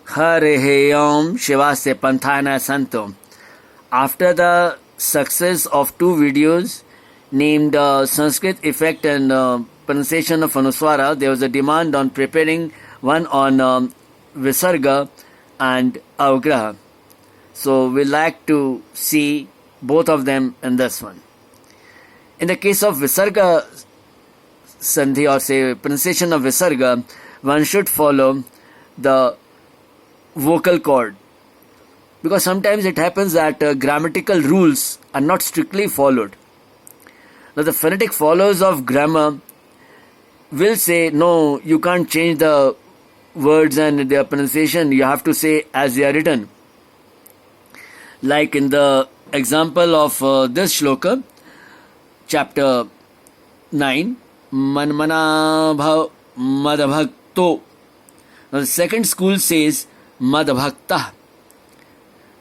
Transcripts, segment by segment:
Hare Om Shivasya Panthana Santo. After the success of two videos named Sanskrit Effect and Pronunciation of Anuswara, there was a demand on preparing one on Visargah and Avagrah. So we like to see both of them in this one. In the case of Visargah sandhi, or say pronunciation of Visargah, one should follow the vocal cord, because sometimes it happens that grammatical rules are not strictly followed. Now the phonetic followers of grammar will say, no, you can't change the words and their pronunciation, you have to say as they are written. Like in the example of this shloka, chapter 9, Manmana bhav madbhakto. Now the second school says madbhakta,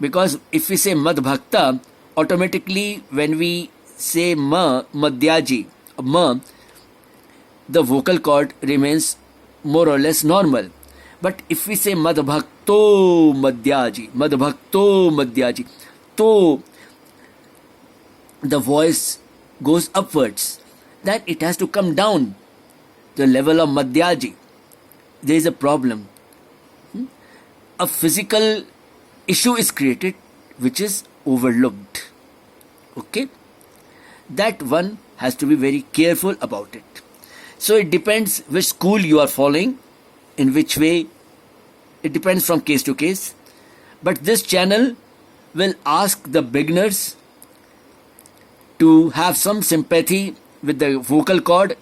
because if we say madbhakta, automatically when we say madhyaji, the vocal cord remains more or less normal. But if we say madbhakto madhyaji, to the voice goes upwards, then it has to come down the level of madhyaji. There is a problem. A physical issue is created which is overlooked. Okay? That one has to be very careful about it. So it depends which school you are following, in which way. It depends from case to case. But this channel will ask the beginners to have some sympathy with the vocal cord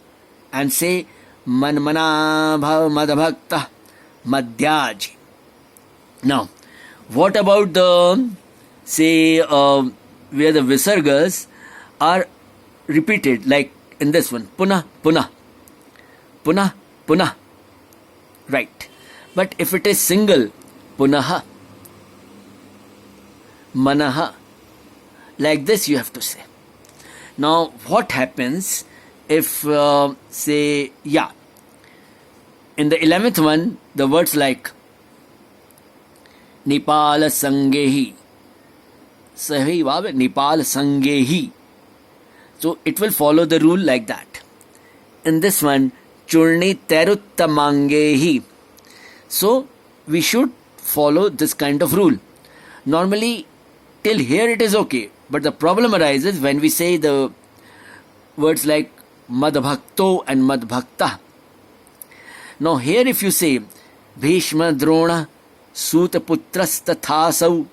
and say manmana bhav madbhakta madhyaji. Now, what about the, say, where the visargas are repeated, like in this one, punah, punah, punah, punah, right? But if it is single, punaha, manaha, like this you have to say. Now, what happens if, say, in the 11th one, the words like Nepal Sangehi, Sahi Vav, Nepal Sangehi. So it will follow the rule like that. In this one, Churni Teruttamangehi. So we should follow this kind of rule. Normally, till here it is okay. But the problem arises when we say the words like madbhakto and madbhakta. Now here if you say Bhishma Drona Sutaputrastathasau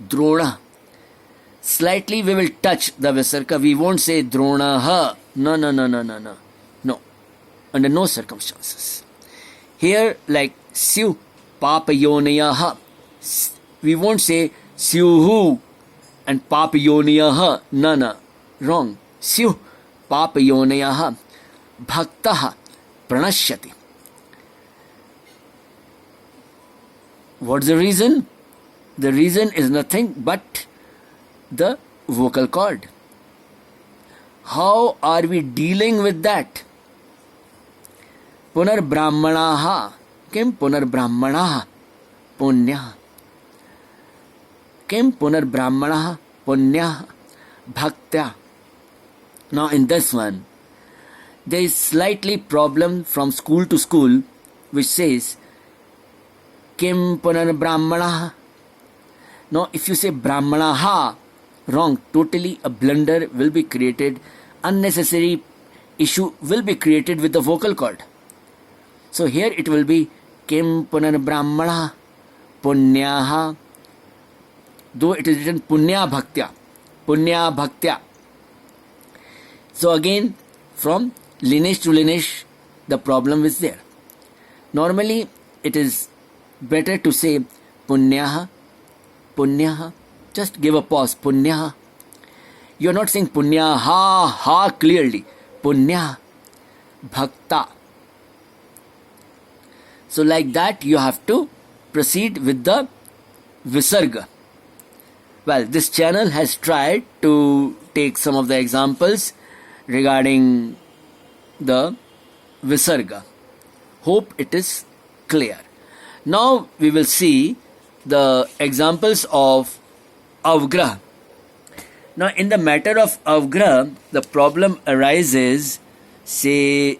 Drona, slightly we will touch the Visargah. We won't say Dronaha. No. Under no circumstances. Here like Syu Papayonayaha, we won't say Syuhu and Papayonayaha. No. Wrong. Syu Papayonayaha Bhaktaha Pranashyati. What's the reason? The reason is nothing but the vocal cord. How are we dealing with that? Punar Brahmanaha. Kim Punar Brahmanaha Punya. Kim Punar Brahmanaha Punya Bhaktya. Now in this one, there is slightly problem from school to school, which says Kim Punar Brahmanaha. Now if you say Brahmanaha, wrong, totally a blunder will be created, unnecessary issue will be created with the vocal cord. So here it will be Kim Punar Brahmanaha Punyaha, though it is written Punya Bhaktya. So again, from lineage to lineage, the problem is there. Normally, it is better to say Punyaha. Just give a pause. Punyaha. You are not saying Punyaha clearly. Punyaha. Bhakta. So like that, you have to proceed with the Visargah. Well, this channel has tried to take some of the examples regarding the Visargah. Hope it is clear. Now we will see the examples of Avagrah. Now in the matter of Avagrah, the problem arises, say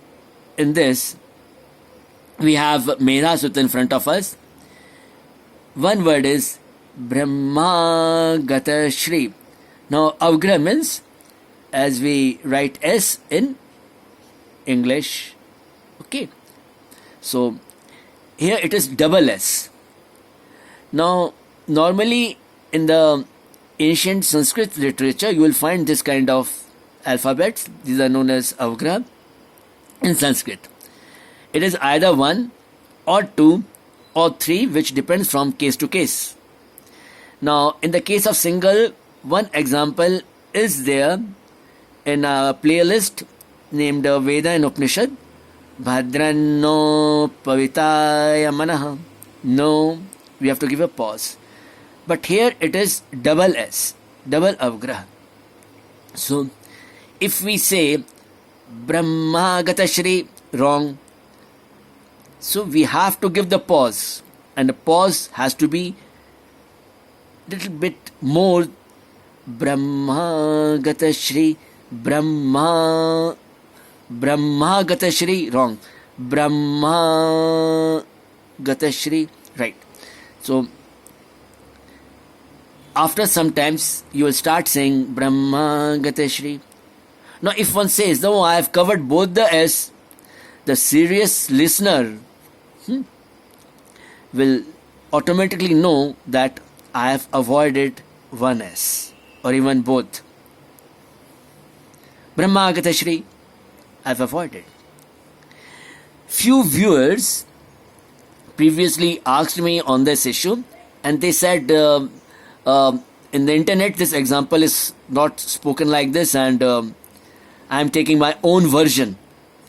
in this, we have Mera Sutta in front of us. One word is Brahma Gata Shri. Now Avagrah means, as we write S in English. Okay. So here it is double S. Now normally in the ancient Sanskrit literature you will find this kind of alphabets. These are known as Avagrah in Sanskrit. It is either 1 or 2 or 3, which depends from case to case. Now in the case of single, one example is there in a playlist named Veda and Upanishad. Bhadranno pavitaya manaha. No, we have to give a pause. But here it is double S, double Avagrah. So if we say Brahma Gata Shri, wrong. So we have to give the pause, and the pause has to be little bit more. Brahma Gata Shri, Brahma Gata Shri, wrong. Brahma Gata Shri, right. So after some times you will start saying Brahma Gata Shri. Now if one says, no, I have covered both the S, the serious listener will automatically know that I have avoided one S or even both. Brahma Gata Shri, I have avoided. Few viewers previously asked me on this issue, and they said in the internet this example is not spoken like this, and I am taking my own version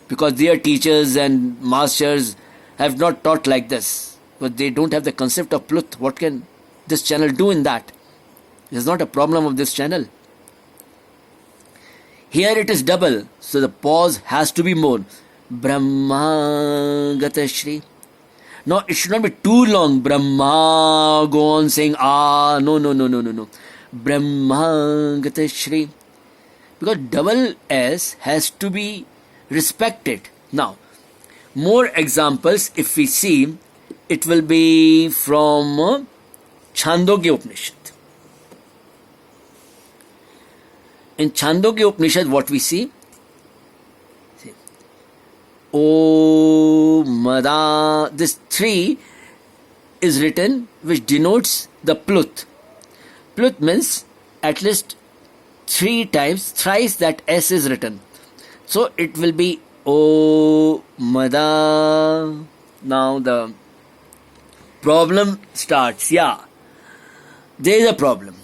because their teachers and masters have not taught like this. But they don't have the concept of Pluth. What can this channel do in that? It is not a problem of this channel. Here it is double, so the pause has to be more. Brahma Gata Shri. Now it should not be too long. Brahma, go on saying no. Brahma Gata Shri. Because double S has to be respected. Now, more examples if we see, it will be from Chandogya Upanishad. In Chandogya Upanishad, what we see? O Mada, this 3 is written, which denotes the Pluth. Pluth means at least 3 times, thrice that S is written. So it will be O Mada. Now the problem starts. Yeah, there is a problem.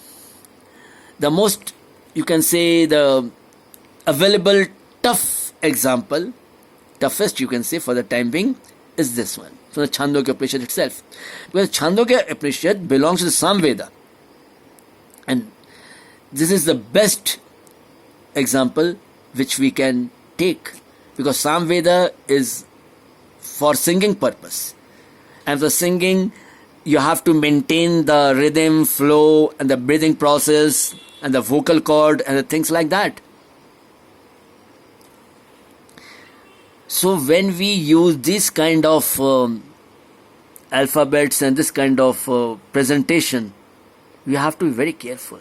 The most, you can say, the available tough example, toughest you can say for the time being, is this one from the Chandogya Upanishad itself. Because Chandogya Upanishad belongs to the Samveda, and this is the best example which we can take, because Samveda is for singing purpose, and for singing you have to maintain the rhythm, flow, and the breathing process, and the vocal cord, and the things like that. So when we use this kind of alphabets and this kind of presentation, we have to be very careful.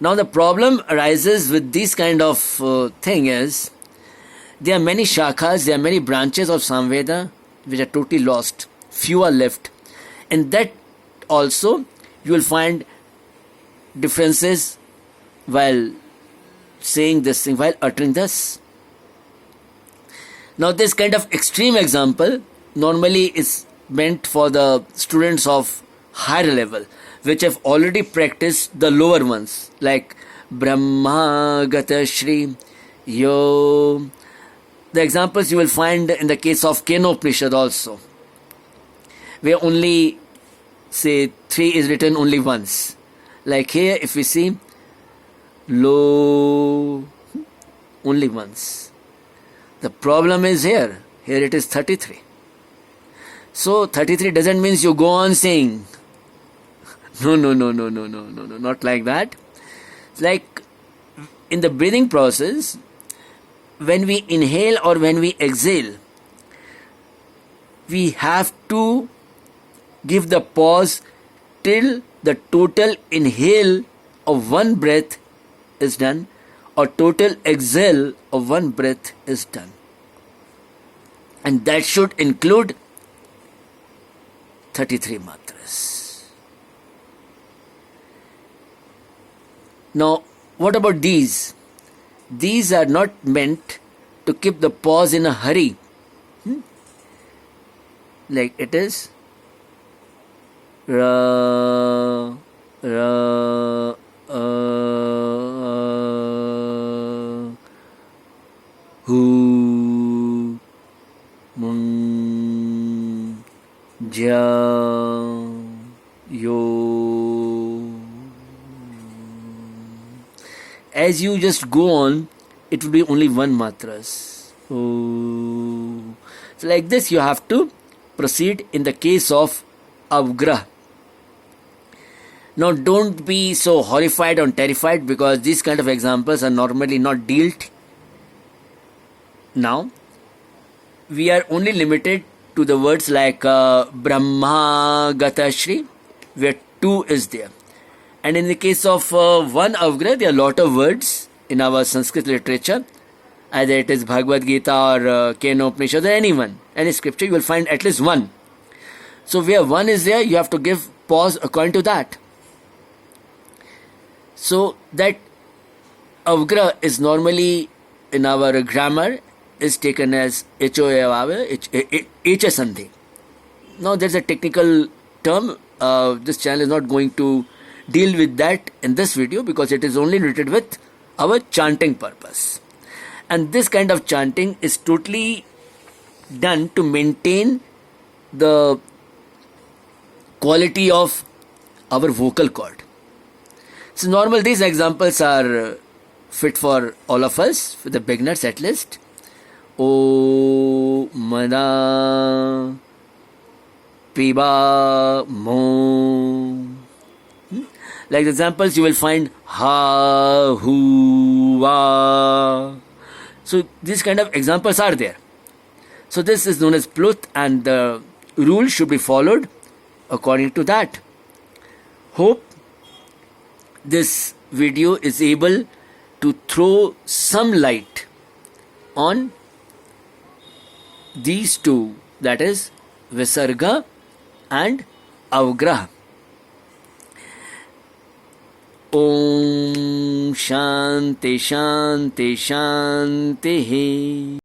Now the problem arises with this kind of thing is, there are many shakhas, there are many branches of Samveda which are totally lost. Few are left. And that also you will find differences while saying this thing, while uttering this. Now this kind of extreme example normally is meant for the students of higher level, which have already practiced the lower ones, like Brahma Gata Shri, Yo. The examples you will find in the case of Kenopanishad also, where only, say, 3 is written only once. Like here, if we see, Lo, only once. The problem is here. Here it is 33. So 33 doesn't mean you go on saying. No, not like that. It's like in the breathing process, when we inhale or when we exhale, we have to give the pause till the total inhale of one breath is done or total exhale of one breath is done. And that should include 33 matras. Now, what about these? These are not meant to keep the pause in a hurry. Like it is Ra, Ra, Hu, Mun, Ja, Yo. As you just go on, it will be only one matras. Oh. So like this you have to proceed in the case of Avagrah. Now don't be so horrified or terrified because these kind of examples are normally not dealt. Now we are only limited to the words like Brahma Gata Shri, where 2 is there. And in the case of one Avagrah, there are a lot of words in our Sanskrit literature. Either it is Bhagavad Gita or Kena Upanishad or any scripture, you will find at least one. So where one is there, you have to give pause according to that. So that Avagrah is normally in our grammar is taken as H-O-A-V, H-A-Sandhi. Now there's a technical term. This channel is not going to deal with that in this video because it is only related with our chanting purpose. And this kind of chanting is totally done to maintain the quality of our vocal cord. So normal these examples are fit for all of us, for the beginners at least. O Mana Piba Mo. Like the examples you will find Ha Hu Va. So these kind of examples are there. So this is known as Pluth and the rule should be followed according to that. Hope this video is able to throw some light on these two, that is Visargah and Avagrah. Om Shanti Shanti Shanti.